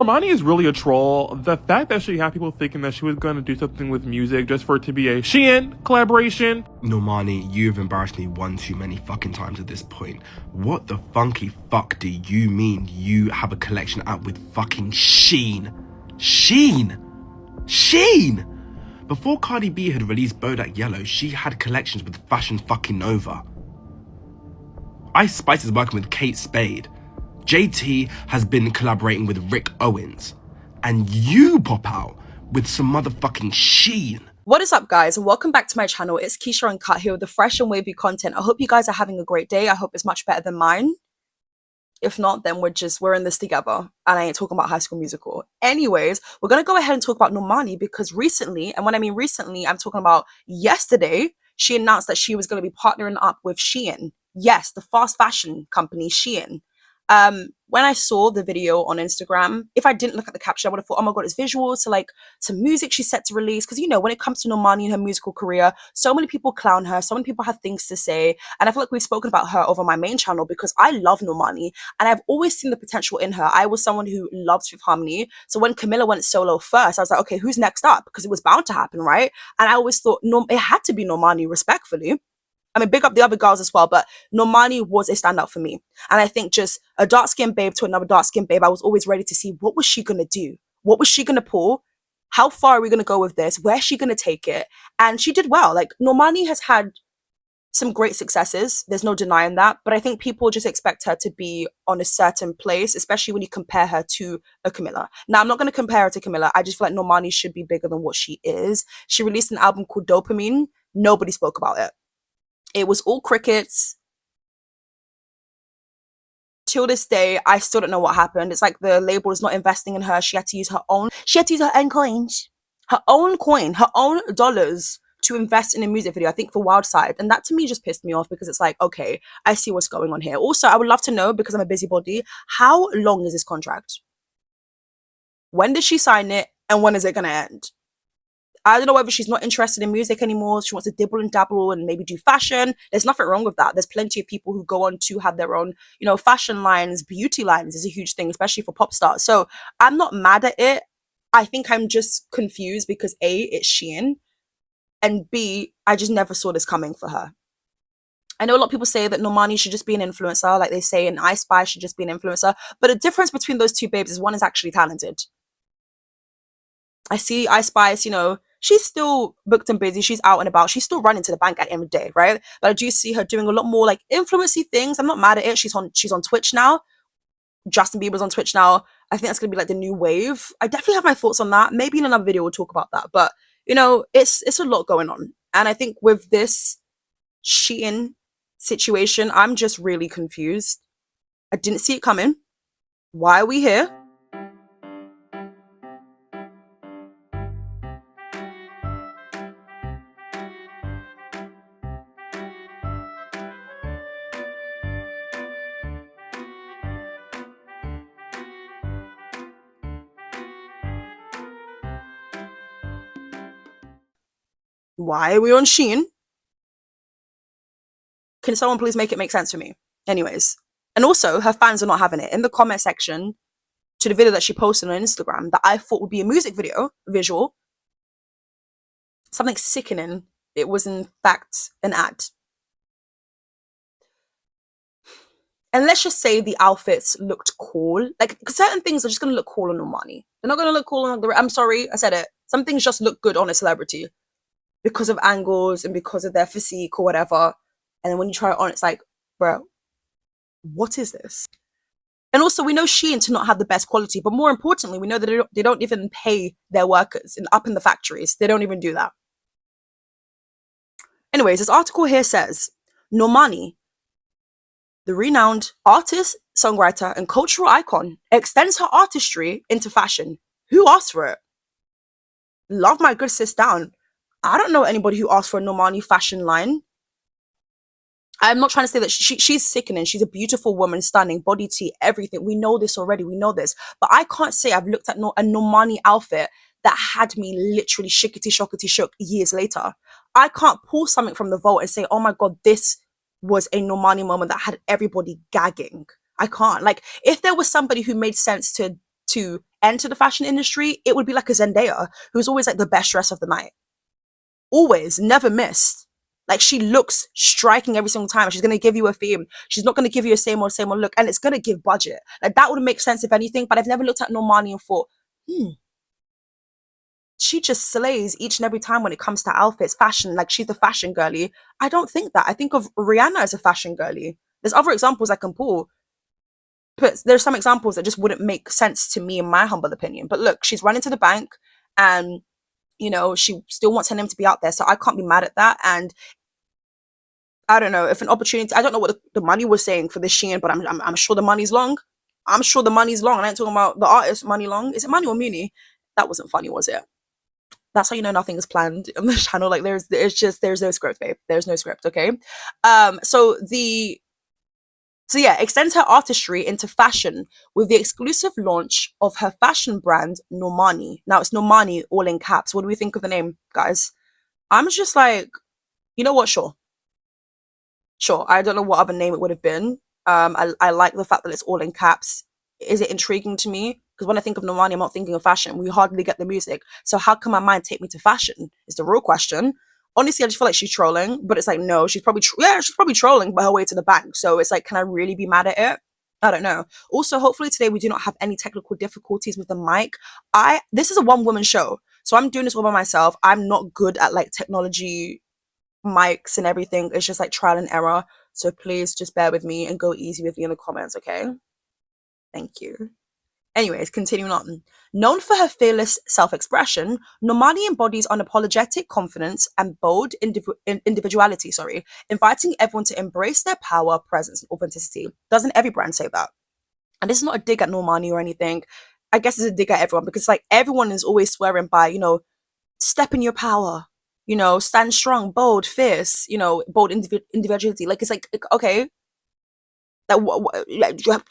Normani is really a troll. The fact that she had people thinking that she was going to do something with music just for it to be a Shein collaboration. Normani, you've embarrassed me one too many fucking times at this point. What the funky fuck do you mean you have a collection out with fucking Shein? Shein! Shein! Before Cardi B had released Bodak Yellow, she had collections with Fashion fucking Nova. Ice Spice is working with Kate Spade. JT has been collaborating with Rick Owens. And you pop out with some motherfucking Shein. What is up, guys, and welcome back to my channel. It's Keisha and Kat here with the fresh and wavy content. I hope you guys are having a great day. I hope it's much better than mine. If not, then we're in this together, and I ain't talking about High School Musical. Anyways, we're gonna go ahead and talk about Normani because recently, and when I mean recently, I'm talking about yesterday, she announced that she was gonna be partnering up with Shein. Yes, the fast fashion company Shein. When I saw the video on Instagram, if I didn't look at the caption, I would have thought, oh my god, it's visuals to like some music she's set to release. Because, you know, when it comes to Normani and her musical career, so many people clown her, so many people have things to say, and I feel like we've spoken about her over my main channel because I love Normani and I've always seen the potential in her. I was someone who loved Fifth Harmony, so when Camilla went solo first, I was like, okay, who's next up? Because it was bound to happen, right? And I always thought it had to be Normani, respectfully. I mean, big up the other girls as well, but Normani was a standout for me. And I think just a dark-skinned babe to another dark-skinned babe, I was always ready to see what was she going to do? What was she going to pull? How far are we going to go with this? Where's she going to take it? And she did well. Like, Normani has had some great successes. There's no denying that. But I think people just expect her to be on a certain place, especially when you compare her to a Camilla. Now, I'm not going to compare her to Camilla. I just feel like Normani should be bigger than what she is. She released an album called Dopamine. Nobody spoke about it. It was all crickets. Till this day, I still don't know what happened. It's like the label is not investing in her. She had to use her own coins, her own coin, her own dollars to invest in a music video, I think for Wild Side. And that to me just pissed me off because it's like, okay, I see what's going on here. Also, I would love to know, because I'm a busybody, how long is this contract? When did she sign it? And when is it going to end? I don't know whether she's not interested in music anymore. She wants to dibble and dabble and maybe do fashion. There's nothing wrong with that. There's plenty of people who go on to have their own, you know, fashion lines, beauty lines is a huge thing, especially for pop stars. So I'm not mad at it. I think I'm just confused because A, it's Shein, and B, I just never saw this coming for her. I know a lot of people say that Normani should just be an influencer, like they say, and Ice Spice should just be an influencer. But the difference between those two babes is one is actually talented. I see Ice Spice, you know, she's still booked and busy. She's out and about. She's still running to the bank at the end of the day, right? But I do see her doing a lot more like influency things. I'm not mad at it. She's on Twitch now. Justin Bieber's on Twitch now. I think that's gonna be like the new wave. I definitely have my thoughts on that. Maybe in another video we'll talk about that. But you know, it's a lot going on. And I think with this Shein situation, I'm just really confused. I didn't see it coming. Why are we here? Why are we on Shein? Can someone please make it make sense for me? Anyways. And also, her fans are not having it. In the comment section to the video that she posted on Instagram that I thought would be a music video, visual, something sickening, it was in fact an ad. And let's just say the outfits looked cool. Like, certain things are just going to look cool on Normani. They're not going to look cool on I'm sorry, I said it. Some things just look good on a celebrity because of angles and because of their physique or whatever. And then when you try it on, it's like, bro, what is this? And also, we know Shein to not have the best quality, but more importantly, we know that they don't even pay their workers up in the factories. They don't even do that. Anyways, this article here says, Normani, the renowned artist, songwriter, and cultural icon, extends her artistry into fashion. Who asked for it? Love my good sis down. I don't know anybody who asked for a Normani fashion line. I'm not trying to say that she's sickening. She's a beautiful woman, stunning, body tea, everything. We know this already. We know this. But I can't say I've looked at a Normani outfit that had me literally shickety shook years later. I can't pull something from the vault and say, oh my God, this was a Normani moment that had everybody gagging. I can't. Like, if there was somebody who made sense to enter the fashion industry, it would be like a Zendaya, who's always like the best dress of the night. Always, never missed. Like, she looks striking every single time. She's gonna give you a theme. She's not gonna give you a same old look, and it's gonna give budget. Like, that would make sense if anything. But I've never looked at Normani and thought, she just slays each and every time when it comes to outfits, fashion. Like, she's the fashion girly. I don't think that. I think of Rihanna as a fashion girly. There's other examples I can pull, but there's some examples that just wouldn't make sense to me, in my humble opinion. But look, she's running to the bank, and she still wants her name to be out there, so I can't be mad at that. And I don't know if an opportunity. I don't know what the money was saying for this Shein, but I'm sure the money's long. I'm sure the money's long. And I ain't talking about the artist money long. Is it money or Muni? That wasn't funny, was it? That's how you know nothing is planned on this channel. Like, there's no script, babe. There's no script, okay? So yeah, extends her artistry into fashion with the exclusive launch of her fashion brand, Normani. Now, it's Normani, all in caps. What do we think of the name, guys? I'm just like, you know what? Sure. I don't know what other name it would have been. I like the fact that it's all in caps. Is it intriguing to me? Because when I think of Normani, I'm not thinking of fashion. We hardly get the music. So how can my mind take me to fashion is the real question. Honestly, I just feel like she's trolling, but it's like, no, she's probably trolling by her way to the bank. So it's like, can I really be mad at it? I don't know. Also, hopefully today we do not have any technical difficulties with the mic. This is a one-woman show, so I'm doing this all by myself. I'm not good at like technology, mics and everything. It's just like trial and error. So please just bear with me and go easy with me in the comments, okay? Thank you. Anyways, continuing on. Known for her fearless self-expression, Normani embodies unapologetic confidence and bold individuality, inviting everyone to embrace their power, presence, and authenticity. Doesn't every brand say that? And this is not a dig at Normani or anything. I guess it's a dig at everyone, because like everyone is always swearing by, step in your power, stand strong, bold, fierce, bold individuality. Like, it's like, okay, that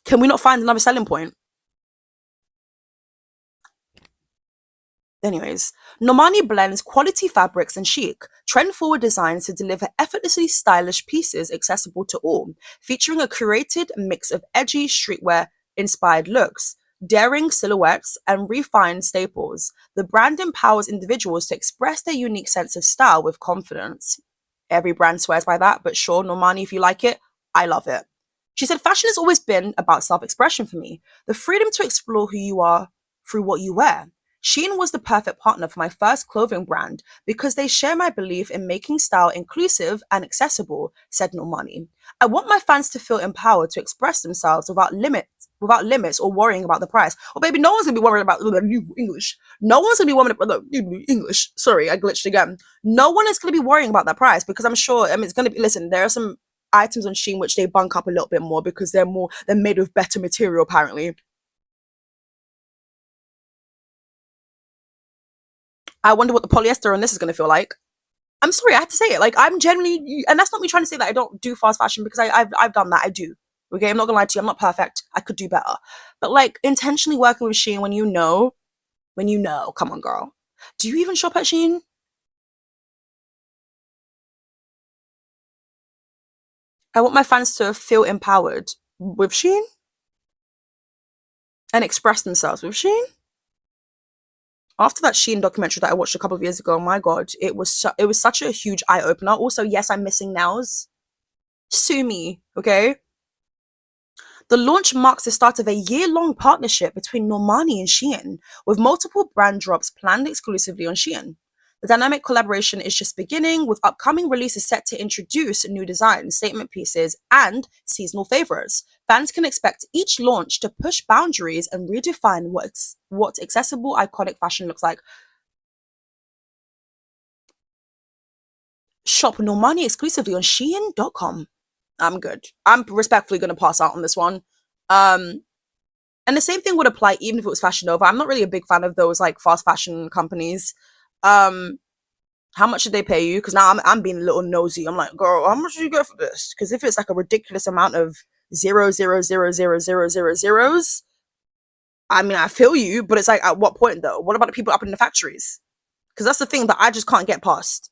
can we not find another selling point? Anyways, Normani blends quality fabrics and chic, trend-forward designs to deliver effortlessly stylish pieces accessible to all, featuring a curated mix of edgy streetwear-inspired looks, daring silhouettes, and refined staples. The brand empowers individuals to express their unique sense of style with confidence. Every brand swears by that, but sure, Normani, if you like it, I love it. She said, fashion has always been about self-expression for me, the freedom to explore who you are through what you wear. Shein was the perfect partner for my first clothing brand because they share my belief in making style inclusive and accessible, said Normani. I want my fans to feel empowered to express themselves without limits or worrying about the price. Oh, baby, no one's going to be worried about English. No one's going to be worried about English. Sorry, I glitched again. No one is going to be worrying about that price, because I'm sure, it's going to be, listen, there are some items on Shein which they bunk up a little bit more because they're made with better material, apparently. I wonder what the polyester on this is going to feel like. I'm sorry, I had to say it. Like, I'm generally, and that's not me trying to say that I don't do fast fashion, because I've done that. I do. Okay, I'm not gonna lie to you. I'm not perfect. I could do better. But like, intentionally working with Shein when you know, come on, girl. Do you even shop at Shein? I want my fans to feel empowered with Shein and express themselves with Shein. After that Shein documentary that I watched a couple of years ago, oh my god, it was such a huge eye opener. Also, yes, I'm missing nails. Sue me, okay? The launch marks the start of a year-long partnership between Normani and Shein, with multiple brand drops planned exclusively on Shein. The dynamic collaboration is just beginning, with upcoming releases set to introduce new designs, statement pieces, and seasonal favorites. Fans can expect each launch to push boundaries and redefine what accessible, iconic fashion looks like. Shop Normani exclusively on Shein.com. I'm good. I'm respectfully going to pass out on this one. And the same thing would apply even if it was Fashion Nova. I'm not really a big fan of those like fast fashion companies. How much did they pay you? Because now I'm being a little nosy. I'm like, girl, how much did you get for this? Because if it's like a ridiculous amount of 0.0000000s, I mean, I feel you, but it's like, at what point though? What about the people up in the factories? Because that's the thing that I just can't get past.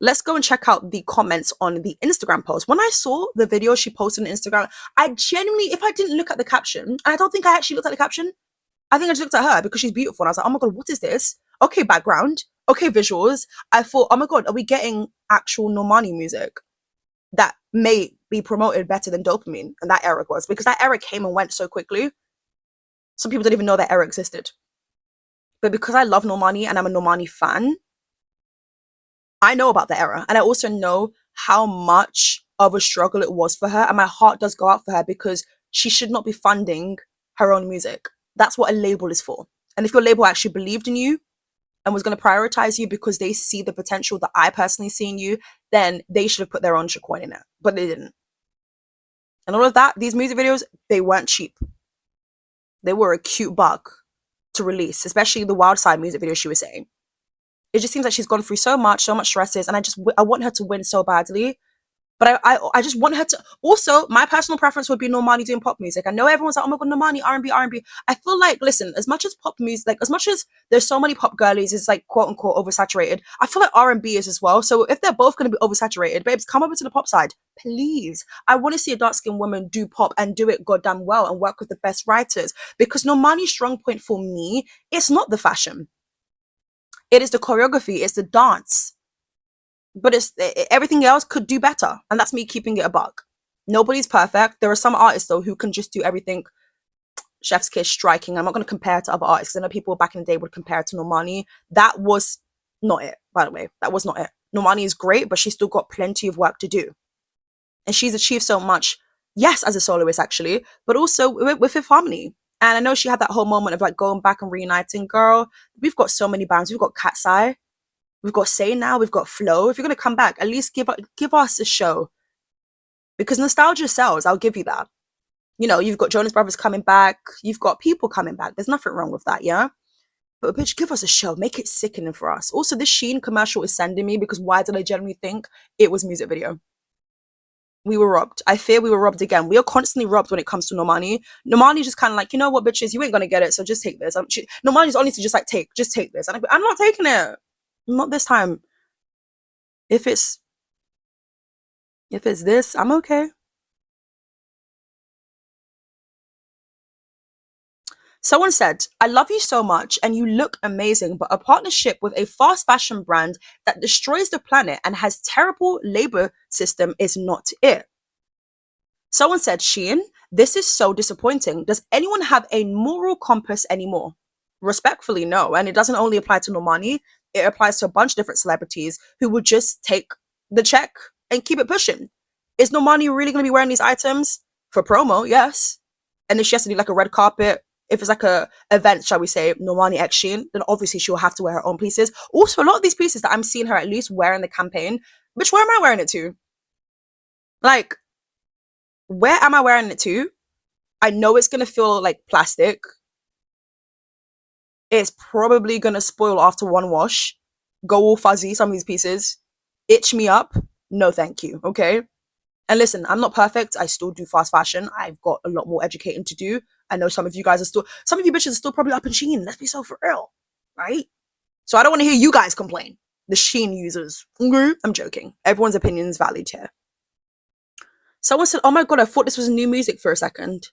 let's go and check out the comments on the Instagram post. When I saw the video she posted on Instagram, I genuinely, if I didn't look at the caption, and I don't think I actually looked at the caption, I think I just looked at her because she's beautiful. And I was like, oh my God, what is this? Okay, background. Okay, visuals. I thought, oh my God, are we getting actual Normani music that may be promoted better than Dopamine? And that era was, because that era came and went so quickly. Some people didn't even know that era existed. But because I love Normani and I'm a Normani fan, I know about the era. And I also know how much of a struggle it was for her. And my heart does go out for her because she should not be funding her own music. That's what a label is for. And if your label actually believed in you and was going to prioritize you because they see the potential that I personally see in you, then they should have put their own coin in it. But they didn't. And all of that, these music videos, they weren't cheap. They were a cute buck to release, especially the Wild Side music video she was saying. It just seems like she's gone through so much stresses, and I want her to win so badly. But I just want her to. Also, my personal preference would be Normani doing pop music. I know everyone's like, oh my God, Normani, R&B, R&B. I feel like, listen, as much as pop music, like as much as there's so many pop girlies, it's like quote unquote oversaturated. I feel like R&B is as well. So if they're both going to be oversaturated, babes, come over to the pop side, please. I want to see a dark-skinned woman do pop and do it goddamn well and work with the best writers. Because Normani's strong point for me, it's not the fashion. It is the choreography, it's the dance. But everything else could do better. And that's me keeping it a buck. Nobody's perfect. There are some artists, though, who can just do everything chef's kiss, striking. I'm not going to compare it to other artists. I know people back in the day would compare it to Normani. That was not it, by the way. That was not it. Normani is great, but she's still got plenty of work to do. And she's achieved so much, yes, as a soloist, actually, but also with Fifth Harmony. And I know she had that whole moment of like going back and reuniting. Girl, we've got so many bands. We've got Cat's Eye. We've got Say Now, we've got Flow. If you're going to come back, at least give us a show. Because nostalgia sells, I'll give you that. You know, you've got Jonas Brothers coming back. You've got people coming back. There's nothing wrong with that, yeah? But bitch, give us a show. Make it sickening for us. Also, this Shein commercial is sending me because why did I generally think it was music video? We were robbed. I fear we were robbed again. We are constantly robbed when it comes to Normani. Normani just kind of like, you know what, bitches, you ain't going to get it, so just take this. Normani's honestly just like, just take this. And I'm not taking it. Not this time. If it's this, I'm okay. Someone said, I love you so much and you look amazing, but a partnership with a fast fashion brand that destroys the planet and has terrible labor system is not it. Someone said, Shein, this is so disappointing. Does anyone have a moral compass anymore? Respectfully, no. And it doesn't only apply to Normani. It applies to a bunch of different celebrities who would just take the check and keep it pushing. Is Normani really going to be wearing these items? For promo, yes. And if she has to do like a red carpet, if it's like a event, shall we say, Normani X Shein, then obviously she'll have to wear her own pieces. Also, a lot of these pieces that I'm seeing her at least wear in the campaign, bitch, where am I wearing it to? Like, where am I wearing it to? I know it's going to feel like plastic. It's probably going to spoil after one wash. Go all fuzzy, some of these pieces. Itch me up. No, thank you. Okay? And listen, I'm not perfect. I still do fast fashion. I've got a lot more educating to do. I know some of you bitches are still probably up in Shein. Let's be so for real. Right? So I don't want to hear you guys complain. The Shein users. Okay? I'm joking. Everyone's opinion is valid here. Someone said, oh my God, I thought this was new music for a second.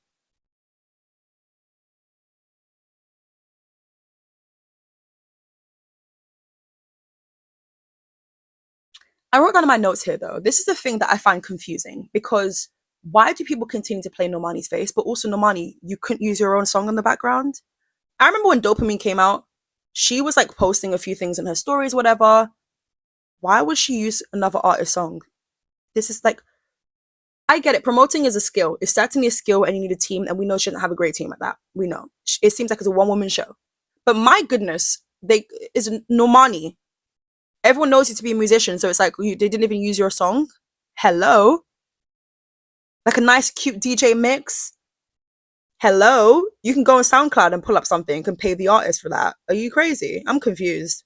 I wrote down in my notes here, though. This is the thing that I find confusing because why do people continue to play Normani's face? But also, Normani, you couldn't use your own song in the background. I remember when Dopamine came out, she was like posting a few things in her stories, whatever. Why would she use another artist's song? This is like, I get it. Promoting is a skill. It's certainly a skill and you need a team. And we know she doesn't have a great team at that. We know. It seems like it's a one-woman show. But my goodness, is Normani. Everyone knows you to be a musician, so it's like they didn't even use your song. Hello? Like a nice, cute DJ mix. Hello? You can go on SoundCloud and pull up something and pay the artist for that. Are you crazy? I'm confused.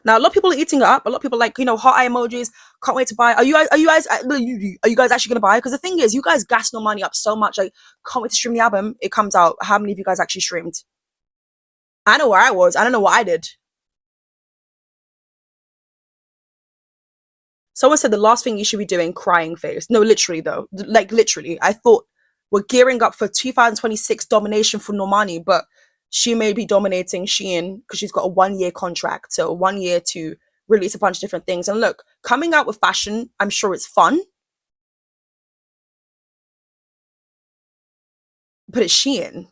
Now, a lot of people are eating it up. A lot of people like, heart eye emojis. Can't wait to buy. Are you guys actually going to buy? Because the thing is, you guys gas Normani up so much. Like, can't wait to stream the album. It comes out. How many of you guys actually streamed? I know where I was. I don't know what I did. Someone said the last thing you should be doing, crying face. No, literally though. Like literally. I thought we're gearing up for 2026 domination for Normani, but she may be dominating Shein because she's got a 1 year contract. So 1 year to release a bunch of different things. And look, coming out with fashion, I'm sure it's fun. But it's Shein.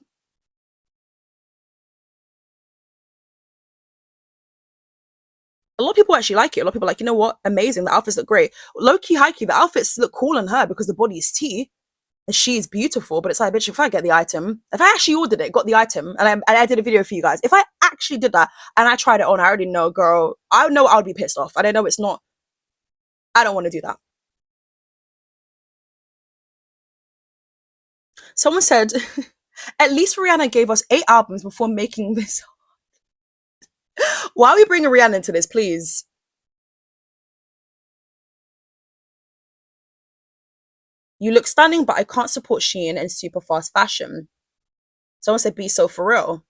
A lot of people actually like it. A lot of people are like, you know what? Amazing. The outfits look great. Low key, high key, the outfits look cool on her because the body is tea and she's beautiful. But it's like, bitch, if I get the item, if I actually ordered it, got the item, and I did a video for you guys, if I actually did that and I tried it on, I already know, girl, I know I would be pissed off. And I know it's not, I don't want to do that. Someone said, at least Rihanna gave us 8 albums before making this. Why are we bringing Rihanna into this, please? You look stunning, but I can't support Shein and super fast fashion. Someone said, be so for real.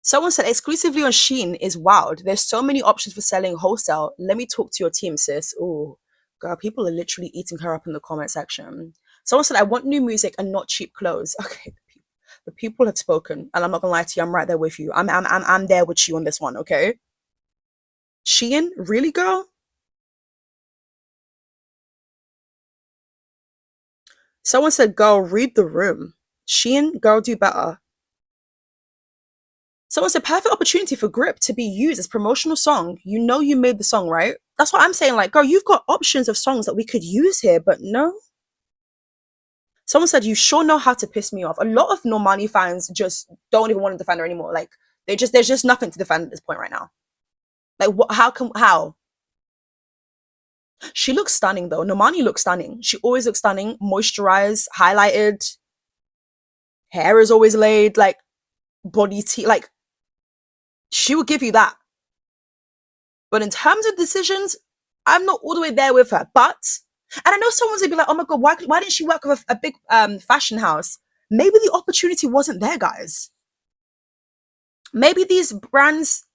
Someone said, exclusively on Shein is wild. There's so many options for selling wholesale. Let me talk to your team, sis. Oh, girl, people are literally eating her up in the comment section. Someone said, I want new music and not cheap clothes. Okay, the people have spoken, and I'm not gonna lie to you, I'm right there with you. I'm there with you on this one, okay? Shein, really, girl? Someone said, girl, read the room. Shein, girl, do better. Someone said, perfect opportunity for Grip to be used as promotional song. You know you made the song, right? That's what I'm saying. Like, girl, you've got options of songs that we could use here, but no. Someone said, you sure know how to piss me off. A lot of Normani fans just don't even want to defend her anymore. Like, there's just nothing to defend at this point right now. Like, how? She looks stunning though. Normani looks stunning. She always looks stunning. Moisturized, highlighted. Hair is always laid. Like, body tea. Like, she will give you that. But in terms of decisions, I'm not all the way there with her. But, and I know someone's gonna be like, oh my God, why didn't she work with a big fashion house? Maybe the opportunity wasn't there, guys. Maybe these brands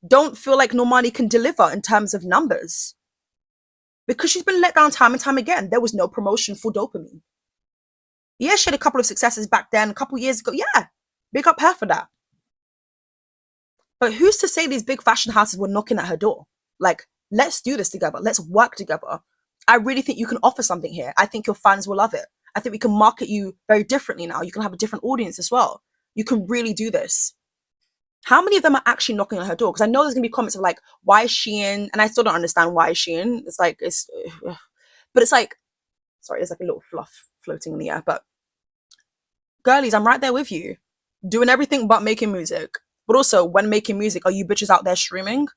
don't feel like Normani can deliver in terms of numbers. Because she's been let down time and time again. There was no promotion for Dopamine. Yeah, she had a couple of successes back then, a couple years ago. Yeah, big up her for that. But who's to say these big fashion houses were knocking at her door? Like, let's do this together. Let's work together. I really think you can offer something here. I think your fans will love it. I think we can market you very differently now. You can have a different audience as well. You can really do this. How many of them are actually knocking on her door? Because I know there's going to be comments of like, why is Shein? And I still don't understand why is Shein. It's like, but it's like, sorry, there's like a little fluff floating in the air. But girlies, I'm right there with you. Doing everything but making music. But also, when making music, are you bitches out there streaming?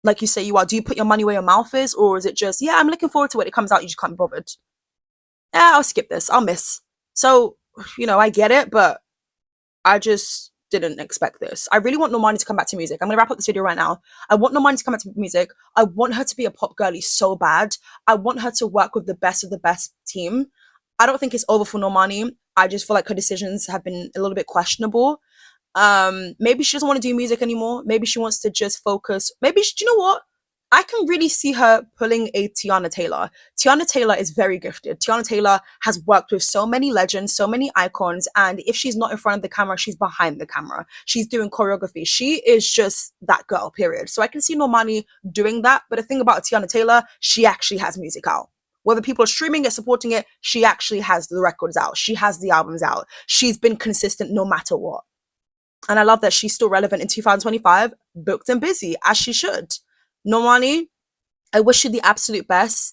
Like you say you are. Do you put your money where your mouth is? Or is it just, yeah, I'm looking forward to it. It comes out, you just can't be bothered. Yeah, I'll skip this. I'll miss. So, I get it, but I just didn't expect this. I really want Normani to come back to music. I'm going to wrap up this video right now. I want Normani to come back to music. I want her to be a pop girly so bad. I want her to work with the best of the best team. I don't think it's over for Normani. I just feel like her decisions have been a little bit questionable. Maybe she doesn't want to do music anymore. Maybe she wants to just focus. Maybe do you know what? I can really see her pulling a Tiana Taylor. Tiana Taylor is very gifted. Tiana Taylor has worked with so many legends, so many icons, and if she's not in front of the camera, she's behind the camera. She's doing choreography. She is just that girl, period. So I can see Normani doing that, but the thing about Tiana Taylor, she actually has music out. Whether people are streaming it, supporting it, she actually has the records out. She has the albums out. She's been consistent no matter what. And I love that she's still relevant in 2025, booked and busy, as she should. Normani, I wish you the absolute best.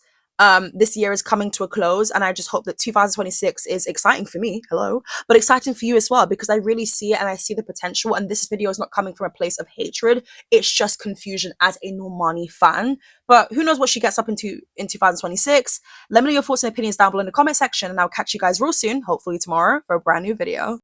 This year is coming to a close, and I just hope that 2026 is exciting for me, but exciting for you as well, because I really see it and I see the potential, and this video is not coming from a place of hatred. It's just confusion as a Normani fan. But who knows what she gets up into in 2026. Let me know your thoughts and opinions down below in the comment section, and I'll catch you guys real soon, hopefully tomorrow, for a brand new video.